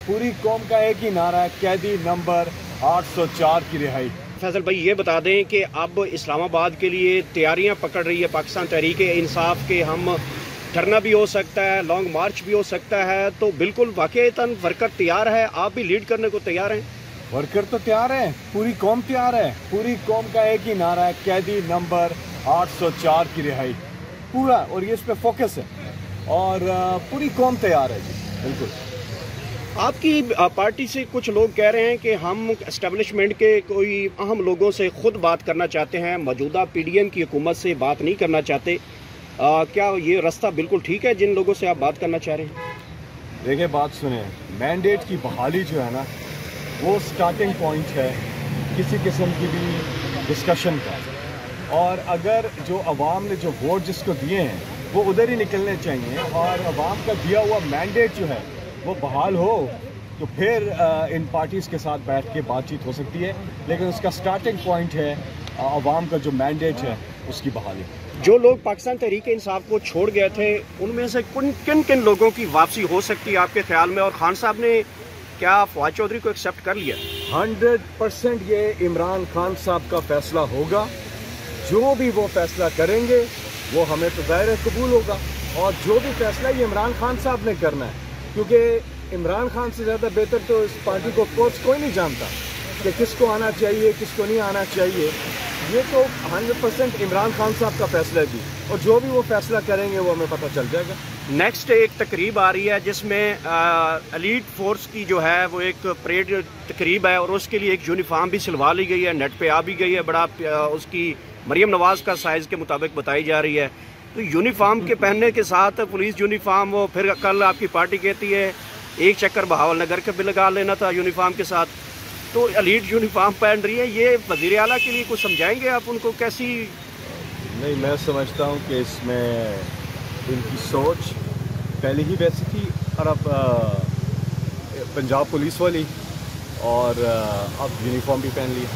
पूरी कौम का एक ही नारा है, कैदी नंबर 804 की रिहाई। फैसल भाई ये बता दें कि अब इस्लामाबाद के लिए तैयारियां पकड़ रही है पाकिस्तान तहरीक इंसाफ के, हम धरना भी हो सकता है, लॉन्ग मार्च भी हो सकता है, तो बिल्कुल वाकईतन वर्कर तैयार है, आप भी लीड करने को तैयार हैं? वर्कर तो तैयार है, पूरी कौम तैयार है। पूरी कौम का एक ही नारा है, कैदी नंबर 804 की रिहाई पूरा, और ये इस पे फोकस है और पूरी कौम तैयार है जी। बिल्कुल। आपकी पार्टी से कुछ लोग कह रहे हैं कि हम एस्टेब्लिशमेंट के कोई अहम लोगों से खुद बात करना चाहते हैं, मौजूदा पीडीएम की हुकूमत से बात नहीं करना चाहते। क्या ये रास्ता बिल्कुल ठीक है जिन लोगों से आप बात करना चाह रहे हैं? देखिए बात सुने, मैंडेट की बहाली जो है ना, वो स्टार्टिंग पॉइंट है किसी किस्म की भी डिस्कशन का, और अगर जो अवाम ने जो वोट जिसको दिए हैं वो उधर ही निकलने चाहिए, और अवाम का दिया हुआ मैंडेट जो है वो बहाल हो, तो फिर इन पार्टीज़ के साथ बैठ के बातचीत हो सकती है, लेकिन उसका स्टार्टिंग पॉइंट है अवाम का जो मैंडेट है उसकी बहाली। जो लोग पाकिस्तान तहरीक इंसाफ को छोड़ गए थे उनमें से किन किन लोगों की वापसी हो सकती है आपके ख्याल में, और खान साहब ने क्या फवाद चौधरी को एक्सेप्ट कर लिया? 100% ये इमरान खान साहब का फैसला होगा। जो भी वो फैसला करेंगे वो हमें तो ज़ाहिर है कबूल होगा, और जो भी फैसला ये इमरान खान साहब ने करना है, क्योंकि इमरान खान से ज़्यादा बेहतर तो इस पार्टी को कोच कोई नहीं जानता कि किसको आना चाहिए किसको नहीं आना चाहिए। ये तो 100% इमरान खान साहब का फैसला है जी, और जो भी वो फैसला करेंगे वो हमें पता चल जाएगा। नेक्स्ट एक तकरीब आ रही है जिसमें एलीट फोर्स की जो है वो एक परेड तकरीब है, और उसके लिए एक यूनिफॉर्म भी सिलवा ली गई है, नेट पे आ भी गई है, बड़ा उसकी मरियम नवाज का साइज़ के मुताबिक बताई जा रही है। तो यूनिफॉर्म के पहनने के साथ पुलिस यूनिफॉर्म, वो फिर कल आपकी पार्टी कहती है एक चक्कर बहावल नगर का भी लगा लेना था यूनिफॉर्म के साथ, तो एलीट यूनिफॉर्म पहन रही है। ये वज़ीर आला के लिए कुछ समझाएंगे आप उनको कैसी? नहीं, मैं समझता हूँ कि इसमें इनकी सोच पहले ही वैसी थी, और अब पंजाब पुलिस वाली, और अब यूनिफॉर्म भी पहन ली।